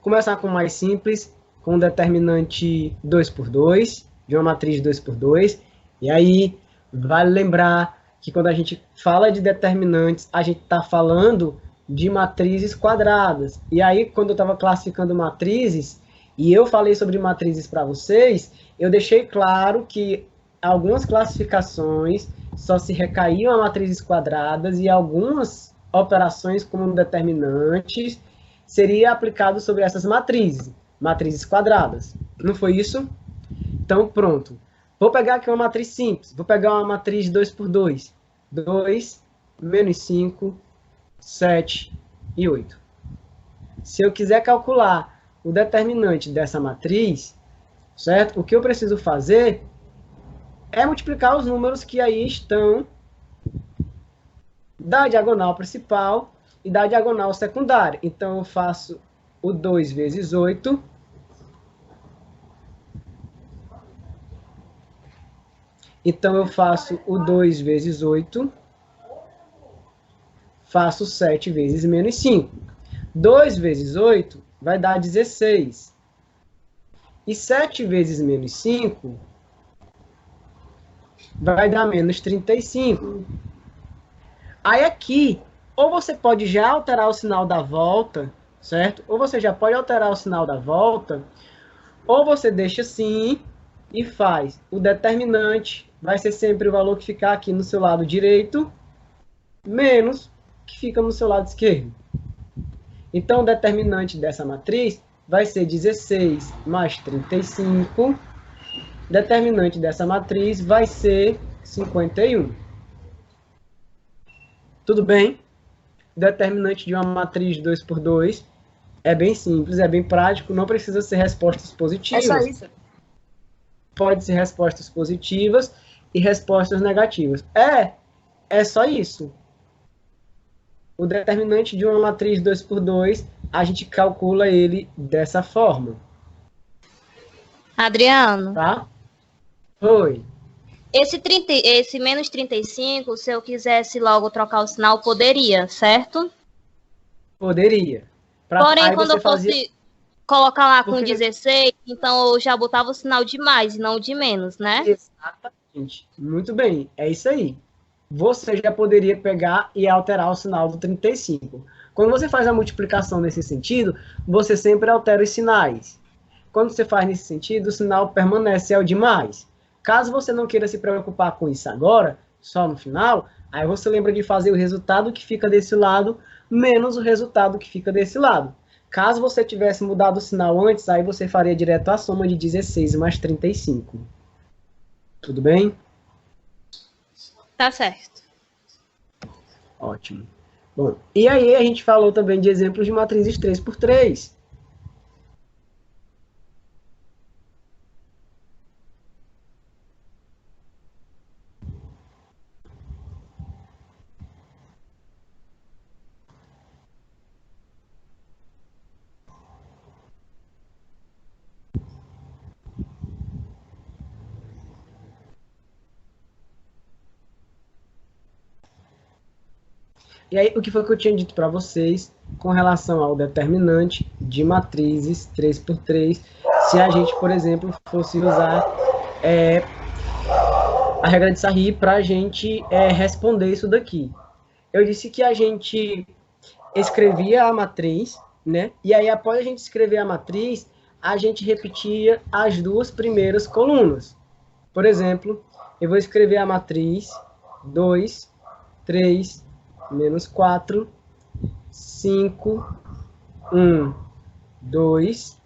Começar com o mais simples, com o determinante 2 por 2, de uma matriz 2 por 2. E aí, vale lembrar que quando a gente fala de determinantes, a gente está falando de matrizes quadradas. E aí, quando eu estava classificando matrizes, e eu falei sobre matrizes para vocês, eu deixei claro que algumas classificações só se recaíam a matrizes quadradas e algumas operações como determinantes seria aplicado sobre essas matrizes quadradas. Não foi isso? Então, pronto. Vou pegar aqui uma matriz simples. Vou pegar uma matriz 2 por 2. 2, menos 5, 7 e 8. Se eu quiser calcular o determinante dessa matriz, certo? O que eu preciso fazer é multiplicar os números que aí estão da diagonal principal e da diagonal secundária. Então, eu faço o 2 vezes 8. Então, eu faço o 2 vezes 8. Faço 7 vezes menos 5. 2 vezes 8 vai dar 16. E 7 vezes menos 5 vai dar menos 35. Aí aqui, ou você pode já alterar o sinal da volta, certo? Ou você já pode alterar o sinal da volta, ou você deixa assim e faz. O determinante vai ser sempre o valor que ficar aqui no seu lado direito, menos o que fica no seu lado esquerdo. Então, o determinante dessa matriz vai ser 16 mais 35. Determinante dessa matriz vai ser 51. Tudo bem? Determinante de uma matriz 2 por 2 é bem simples, é bem prático, não precisa ser respostas positivas. É só isso? Pode ser respostas positivas e respostas negativas. É só isso. O determinante de uma matriz 2 por 2, a gente calcula ele dessa forma. Adriano. Tá? Oi. Esse menos 35, se eu quisesse logo trocar o sinal, poderia, certo? Poderia. Porém, quando eu fosse colocar lá com 16, então eu já botava o sinal de mais e não de menos, né? Exatamente. Muito bem, é isso aí. Você já poderia pegar e alterar o sinal do 35. Quando você faz a multiplicação nesse sentido, você sempre altera os sinais. Quando você faz nesse sentido, o sinal permanece, é o de mais. Caso você não queira se preocupar com isso agora, só no final, aí você lembra de fazer o resultado que fica desse lado, menos o resultado que fica desse lado. Caso você tivesse mudado o sinal antes, aí você faria direto a soma de 16 mais 35. Tudo bem? Tá certo. Ótimo. Bom, e aí a gente falou também de exemplos de matrizes 3 por 3. E aí, o que foi que eu tinha dito para vocês com relação ao determinante de matrizes 3 por 3, se a gente, por exemplo, fosse usar a regra de Sarri para a gente responder isso daqui. Eu disse que a gente escrevia a matriz, né? E aí, após a gente escrever a matriz, a gente repetia as duas primeiras colunas. Por exemplo, eu vou escrever a matriz 2, 3, menos 4, 5, 1, 2,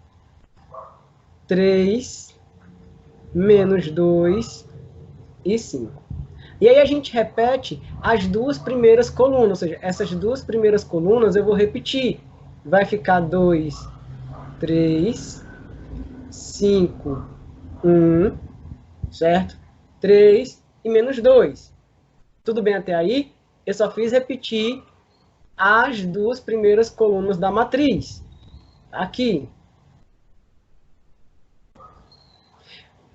3, menos 2 e 5. E aí a gente repete as duas primeiras colunas, ou seja, essas duas primeiras colunas eu vou repetir. Vai ficar 2, 3, 5, 1, certo? 3 e menos 2. Tudo bem até aí? Eu só fiz repetir as duas primeiras colunas da matriz. Aqui.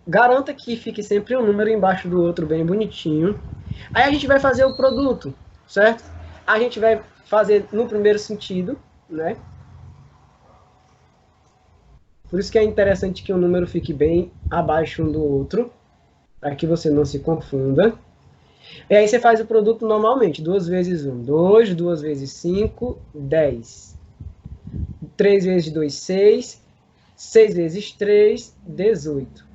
Garanta que fique sempre um número embaixo do outro bem bonitinho. Aí a gente vai fazer o produto, certo? A gente vai fazer no primeiro sentido, né? Por isso que é interessante que o número fique bem abaixo um do outro, para que você não se confunda. E aí você faz o produto normalmente. 2 vezes 1, 2. 2 vezes 5, 10. 3 vezes 2, 6. 6 vezes 3, 18.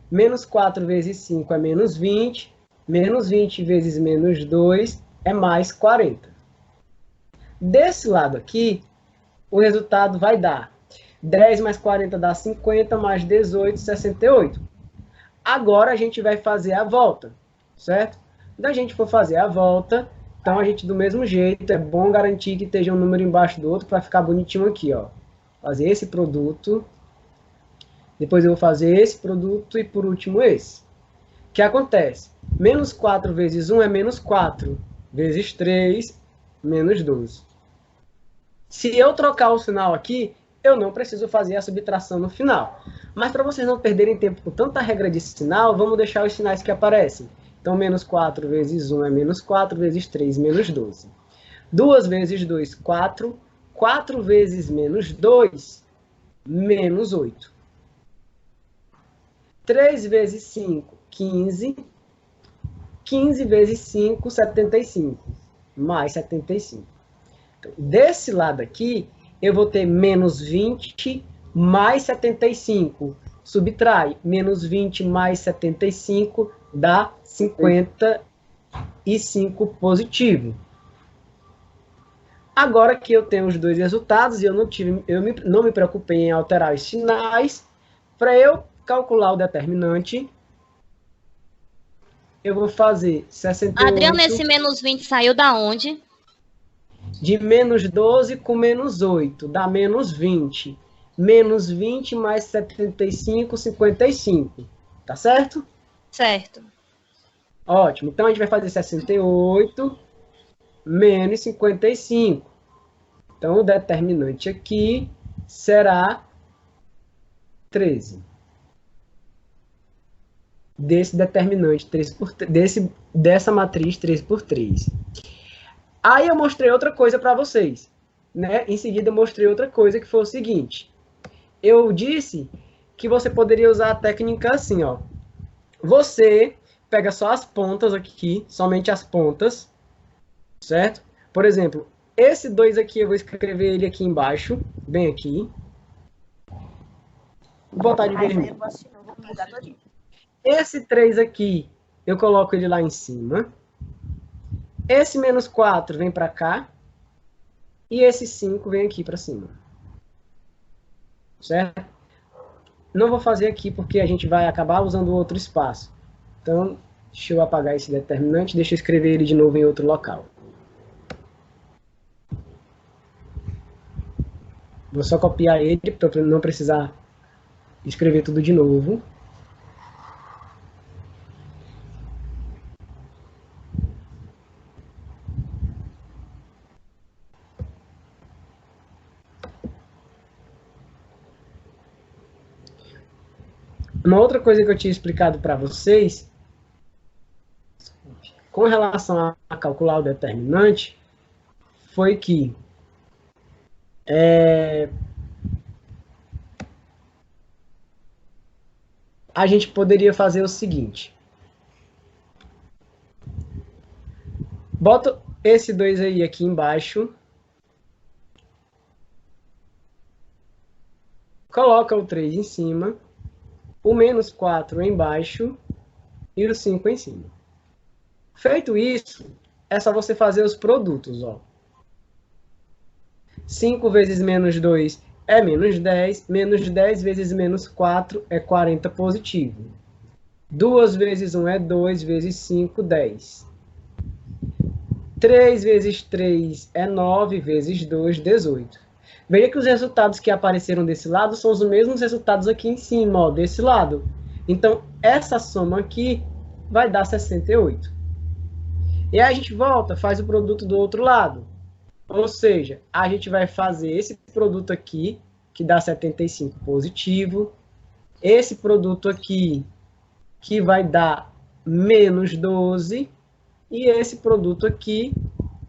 Menos 4 vezes 5 é menos 20. Menos 20 vezes menos 2 é mais 40. Desse lado aqui, o resultado vai dar 10 mais 40 dá 50, mais 18, 68. Agora a gente vai fazer a volta, certo? Quando a gente for fazer a volta, então a gente do mesmo jeito, é bom garantir que esteja um número embaixo do outro para ficar bonitinho aqui, ó. Fazer esse produto, depois eu vou fazer esse produto e por último esse. O que acontece? Menos 4 vezes 1 é menos 4, vezes 3, menos 12. Se eu trocar o sinal aqui, eu não preciso fazer a subtração no final. Mas para vocês não perderem tempo com tanta regra de sinal, vamos deixar os sinais que aparecem. Então, menos 4 vezes 1 é menos 4, vezes 3, menos 12. 2 vezes 2, 4. 4 vezes menos 2, menos 8. 3 vezes 5, 15. 15 vezes 5, 75. Mais 75. Então, desse lado aqui, eu vou ter menos 20 mais 75. Subtrai. Menos 20 mais 75 dá 55 positivo. Agora que eu tenho os dois resultados e eu não me preocupei em alterar os sinais, para eu calcular o determinante, eu vou fazer 68... Adriano, esse menos 20 saiu da onde? De menos 12 com menos 8, dá menos 20. Menos 20 mais 75, 55. Tá certo? Certo. Ótimo. Então, a gente vai fazer 68 menos 55. Então, o determinante aqui será 13. Desse determinante, 3 por, dessa matriz 3 por 3. Aí eu mostrei outra coisa para vocês, né? Em seguida eu mostrei outra coisa que foi o seguinte. Eu disse que você poderia usar a técnica assim, ó. Você pega só as pontas aqui, somente as pontas, certo? Por exemplo, esse 2 aqui eu vou escrever ele aqui embaixo, bem aqui. Vou botar de vermelho. Esse 3 aqui, eu coloco ele lá em cima. Esse menos 4 vem para cá. E esse 5 vem aqui para cima. Certo? Não vou fazer aqui porque a gente vai acabar usando outro espaço. Então, deixa eu apagar esse determinante. Deixa eu escrever ele de novo em outro local. Vou só copiar ele para não precisar escrever tudo de novo. Uma outra coisa que eu tinha explicado para vocês, com relação a calcular o determinante, foi que a gente poderia fazer o seguinte. Bota esse 2 aí aqui embaixo. Coloca o 3 em cima. O menos 4 embaixo e o 5 em cima. Feito isso, é só você fazer os produtos, ó. 5 vezes menos 2 é menos 10. Menos 10 vezes menos 4 é 40 positivo. 2 vezes 1 é 2, vezes 5, 10. 3 vezes 3 é 9, vezes 2, 18. Veja que os resultados que apareceram desse lado são os mesmos resultados aqui em cima, ó, desse lado. Então, essa soma aqui vai dar 68. E aí a gente volta, faz o produto do outro lado. Ou seja, a gente vai fazer esse produto aqui, que dá 75 positivo. Esse produto aqui, que vai dar menos 12. E esse produto aqui,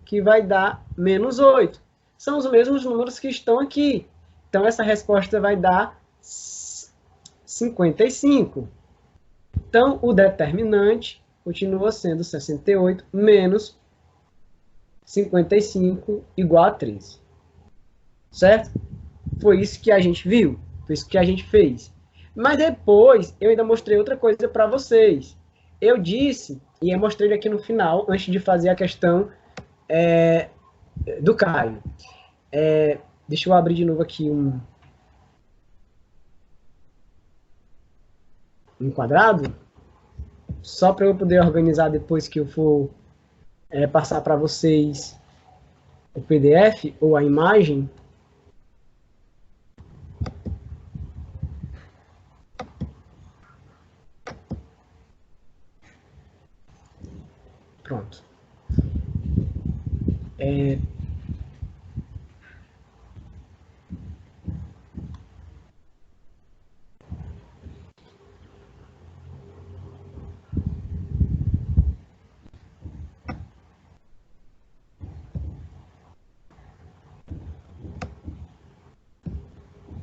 que vai dar menos 8. São os mesmos números que estão aqui. Então, essa resposta vai dar 55. Então, o determinante continua sendo 68 menos 55 igual a 13. Certo? Foi isso que a gente viu. Foi isso que a gente fez. Mas depois, eu ainda mostrei outra coisa para vocês. Eu disse, e eu mostrei aqui no final, antes de fazer a questão do Caio. Deixa eu abrir de novo aqui um quadrado, só para eu poder organizar depois que eu for passar para vocês o PDF ou a imagem. Pronto.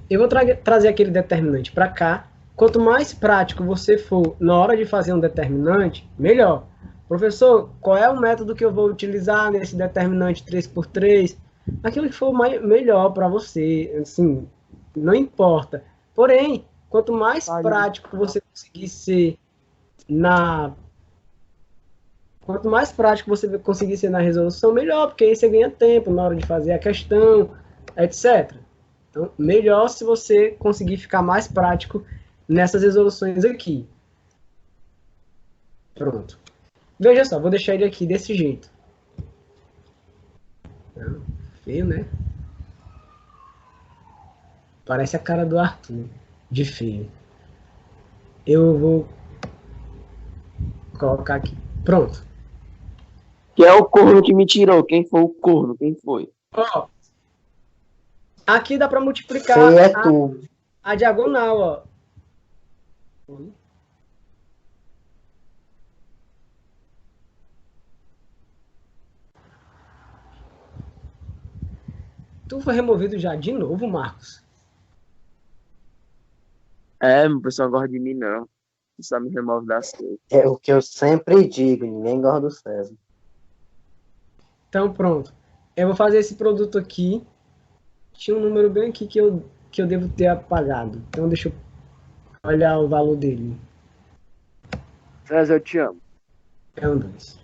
Eu vou trazer aquele determinante para cá. Quanto mais prático você for na hora de fazer um determinante, melhor. Professor, qual é o método que eu vou utilizar nesse determinante 3×3? Aquilo que for melhor para você, assim, não importa. Porém, quanto mais prático você conseguir ser Quanto mais prático você conseguir ser na resolução, melhor, porque aí você ganha tempo na hora de fazer a questão, etc. Então, melhor se você conseguir ficar mais prático nessas resoluções aqui. Pronto. Veja só, vou deixar ele aqui desse jeito. Feio, né? Parece a cara do Arthur, de feio. Eu vou colocar aqui. Pronto. Que é o corno que me tirou. Quem foi o corno? Quem foi? Ó, aqui dá para multiplicar a diagonal, ó. Tu foi removido já de novo, Marcos? Meu pessoal gosta de mim, não. Só me remove das coisas. É o que eu sempre digo, ninguém gosta do César. Então, pronto. Eu vou fazer esse produto aqui. Tinha um número bem aqui que eu devo ter apagado. Então, deixa eu olhar o valor dele. César, eu te amo. É um 2.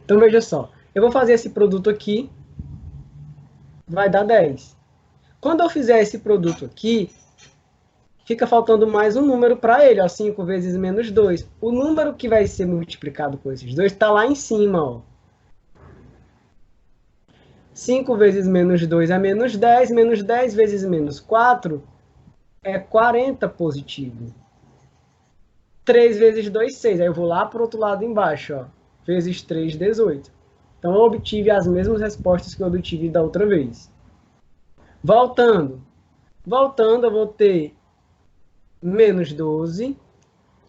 Então, veja só. Eu vou fazer esse produto aqui. Vai dar 10. Quando eu fizer esse produto aqui, fica faltando mais um número para ele, ó, 5 vezes menos 2. O número que vai ser multiplicado por esses dois está lá em cima, ó. 5 vezes menos 2 é menos 10, menos 10 vezes menos 4 é 40 positivo. 3 vezes 2, 6. Aí eu vou lá para o outro lado embaixo, ó. Vezes 3, 18. Então eu obtive as mesmas respostas que eu obtive da outra vez. Voltando, eu vou ter menos 12.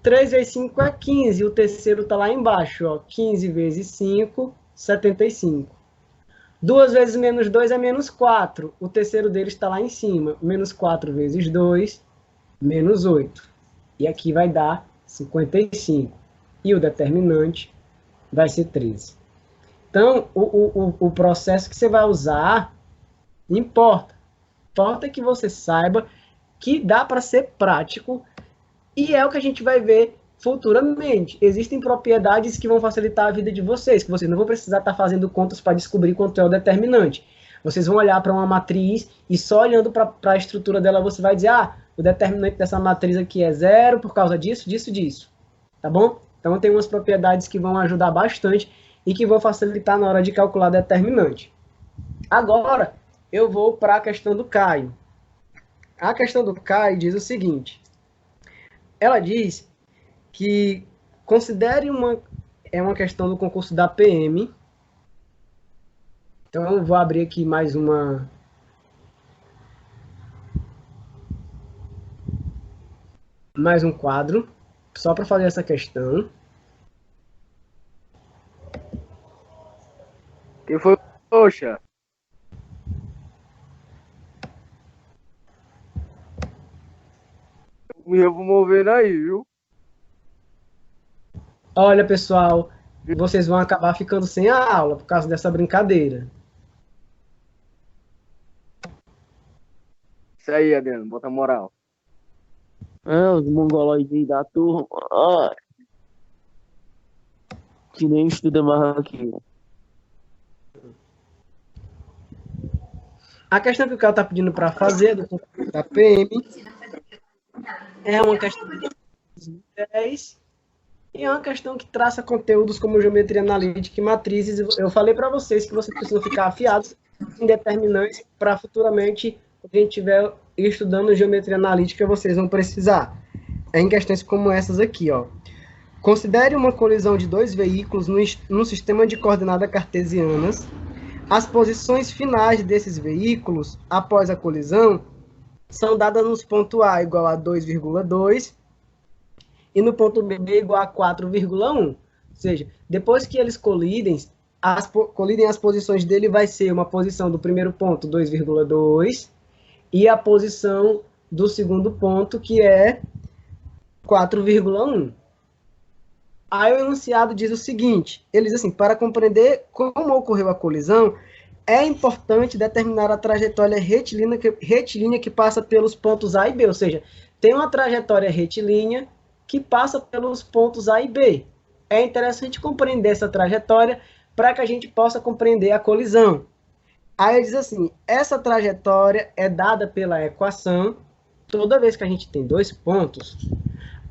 3 vezes 5 é 15. O terceiro está lá embaixo, ó. 15 vezes 5, 75. 2 vezes menos 2 é menos 4. O terceiro dele está lá em cima. Menos 4 vezes 2, menos 8. E aqui vai dar 55. E o determinante vai ser 13. Então, o processo que você vai usar não importa. Importa que você saiba que dá para ser prático e é o que a gente vai ver futuramente. Existem propriedades que vão facilitar a vida de vocês, que vocês não vão precisar estar fazendo contas para descobrir quanto é o determinante. Vocês vão olhar para uma matriz e só olhando para a estrutura dela você vai dizer, o determinante dessa matriz aqui é 0 por causa disso, disso, disso. Tá bom? Então tem umas propriedades que vão ajudar bastante e que vão facilitar na hora de calcular determinante. Agora, eu vou para a questão do Caio. A questão do Caio diz o seguinte. Ela diz que considere uma questão do concurso da PM. Então, eu vou abrir aqui mais um quadro, só para fazer essa questão. Quem foi? Poxa. me removendo aí, viu? Olha, pessoal, vocês vão acabar ficando sem a aula por causa dessa brincadeira. Isso aí, Adriano, bota moral. Os mongoloides da turma. Ai, que nem estuda mais aqui. A questão que o cara está pedindo para fazer do concurso da PM é uma questão de 10 e é uma questão que traça conteúdos como geometria analítica e matrizes. Eu falei para vocês que vocês precisam ficar afiados em determinantes para futuramente, quando a gente estiver estudando geometria analítica, vocês vão precisar. Em questões como essas aqui, ó. Considere uma colisão de dois veículos no sistema de coordenadas cartesianas. As posições finais desses veículos, após a colisão, são dadas nos pontos A igual a 2,2 e no ponto B igual a 4,1. Ou seja, depois que eles colidem, as posições dele vai ser uma posição do primeiro ponto, 2,2, e a posição do segundo ponto, que é 4,1. Aí o enunciado diz o seguinte, ele diz assim, para compreender como ocorreu a colisão, é importante determinar a trajetória retilínea que passa pelos pontos A e B, ou seja, tem uma trajetória retilínea que passa pelos pontos A e B. É interessante compreender essa trajetória para que a gente possa compreender a colisão. Aí ele diz assim, essa trajetória é dada pela equação, toda vez que a gente tem dois pontos,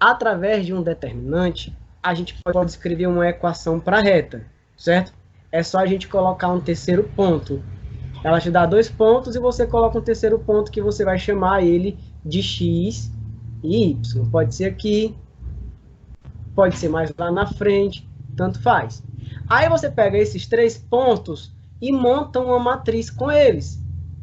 através de um determinante, a gente pode escrever uma equação para reta, certo? É só a gente colocar um terceiro ponto. Ela te dá dois pontos e você coloca um terceiro ponto que você vai chamar ele de x e y. Pode ser aqui, pode ser mais lá na frente, tanto faz. Aí você pega esses três pontos e monta uma matriz com eles,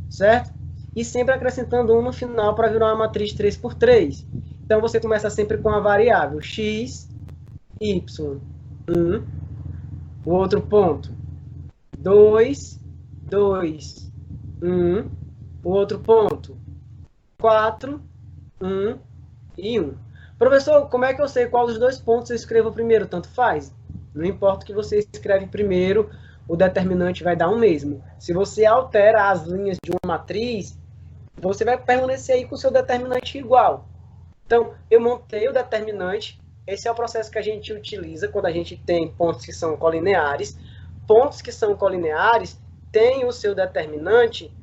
certo? E sempre acrescentando um no final para virar uma matriz 3×3. Então você começa sempre com a variável x, y, 1, o outro ponto, 2, 2, 1, o outro ponto, 4, 1 e 1. Professor, como é que eu sei qual dos dois pontos eu escrevo primeiro? Tanto faz. Não importa o que você escreve primeiro, o determinante vai dar o mesmo. Se você altera as linhas de uma matriz, você vai permanecer aí com o seu determinante igual. Então, eu montei o determinante. Esse é o processo que a gente utiliza quando a gente tem pontos que são colineares. Pontos que são colineares têm o seu determinante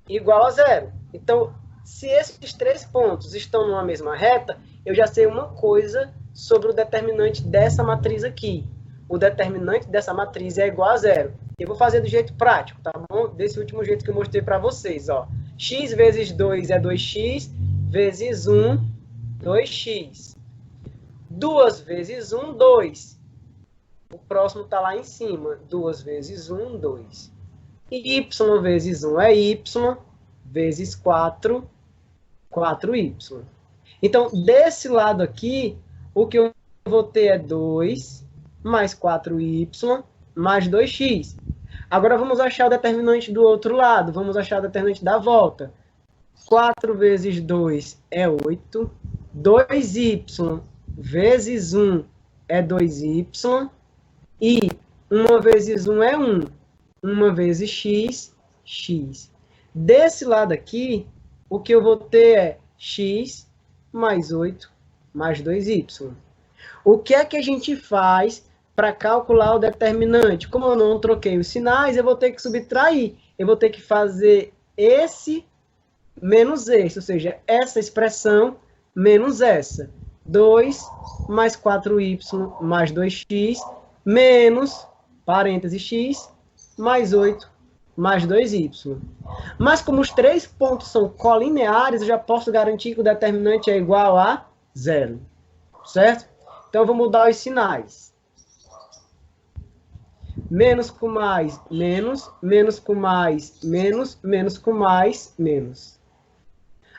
igual a zero. Então, se esses três pontos estão numa mesma reta, eu já sei uma coisa sobre o determinante dessa matriz aqui. O determinante dessa matriz é igual a zero. Eu vou fazer do jeito prático, tá bom? Desse último jeito que eu mostrei para vocês, ó. X vezes 2 é 2x, vezes 1, 2x. 2 vezes 1, 2. O próximo está lá em cima. 2 vezes 1, 2. E y vezes 1 é y, vezes 4, 4y. Então, desse lado aqui, o que eu vou ter é 2 mais 4y mais 2x. Agora vamos achar o determinante do outro lado. Vamos achar o determinante da volta. 4 vezes 2 é 8. 2y vezes 1 é 2y. E 1 vezes 1 é 1. 1 vezes x, x. Desse lado aqui, o que eu vou ter é x mais 8 mais 2y. O que é que a gente faz para calcular o determinante? Como eu não troquei os sinais, eu vou ter que subtrair. Eu vou ter que fazer esse menos esse, ou seja, essa expressão menos essa. 2 mais 4y mais 2x menos, parêntese, x, mais 8 mais 2y. Mas como os três pontos são colineares, eu já posso garantir que o determinante é igual a zero. Certo? Então, eu vou mudar os sinais. Menos com mais, menos. Menos com mais, menos. Menos com mais, menos.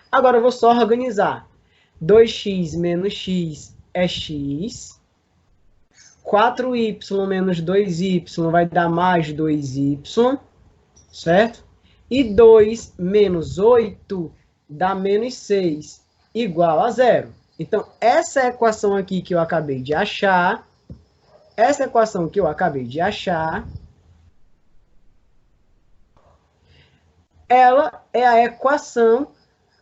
Agora, eu vou só organizar. 2x menos x é x. 4y menos 2y vai dar mais 2y. Certo? E 2 menos 8 dá menos 6, igual a zero. Então, essa equação aqui que eu acabei de achar, ela é a equação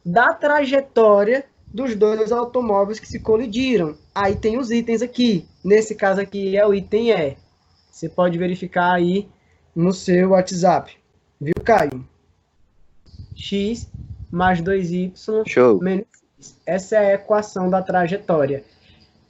da trajetória dos dois automóveis que se colidiram. Aí tem os itens aqui. Nesse caso aqui é o item E. Você pode verificar aí no seu WhatsApp. Viu, Caio? X mais 2y menos x. Essa é a equação da trajetória.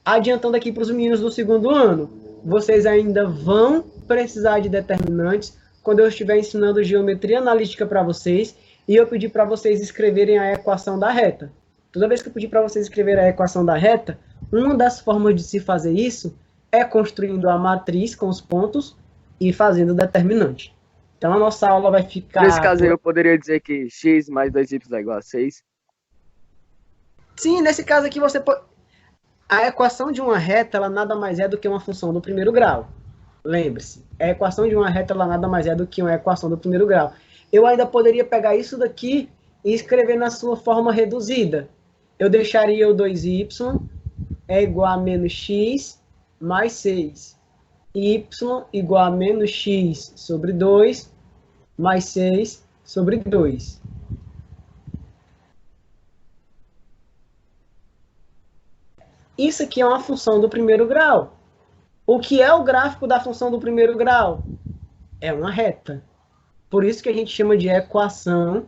Adiantando aqui para os meninos do segundo ano, vocês ainda vão precisar de determinantes quando eu estiver ensinando geometria analítica para vocês e eu pedir para vocês escreverem a equação da reta. Toda vez que eu pedir para vocês escreverem a equação da reta, uma das formas de se fazer isso é construindo a matriz com os pontos e fazendo o determinante. Então a nossa aula vai ficar... Nesse caso aí eu poderia dizer que x mais 2y é igual a 6. Sim, nesse caso aqui você pode... A equação de uma reta, ela nada mais é do que uma função do primeiro grau. Lembre-se, a equação de uma reta, ela nada mais é do que uma equação do primeiro grau. Eu ainda poderia pegar isso daqui e escrever na sua forma reduzida. Eu deixaria o 2y é igual a menos x mais 6. Y igual a menos x sobre 2 mais 6 sobre 2. Isso aqui é uma função do primeiro grau. O que é o gráfico da função do primeiro grau? É uma reta. Por isso que a gente chama de equação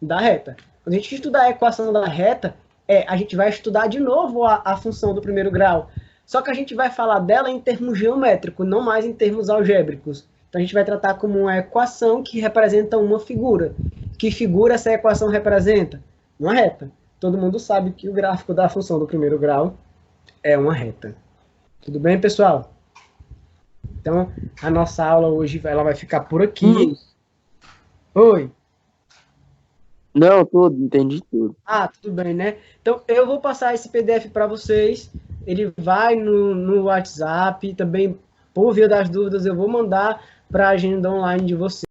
da reta. Quando a gente estudar a equação da reta, a gente vai estudar de novo a função do primeiro grau. Só que a gente vai falar dela em termos geométricos, não mais em termos algébricos. Então a gente vai tratar como uma equação que representa uma figura. Que figura essa equação representa? Uma reta. Todo mundo sabe que o gráfico da função do primeiro grau é uma reta. Tudo bem, pessoal? Então, a nossa aula hoje ela vai ficar por aqui. Oi. Não, tudo, entendi tudo. Ah, tudo bem, né? Então, eu vou passar esse PDF para vocês. Ele vai no WhatsApp. Também, por via das dúvidas, eu vou mandar para a agenda online de vocês.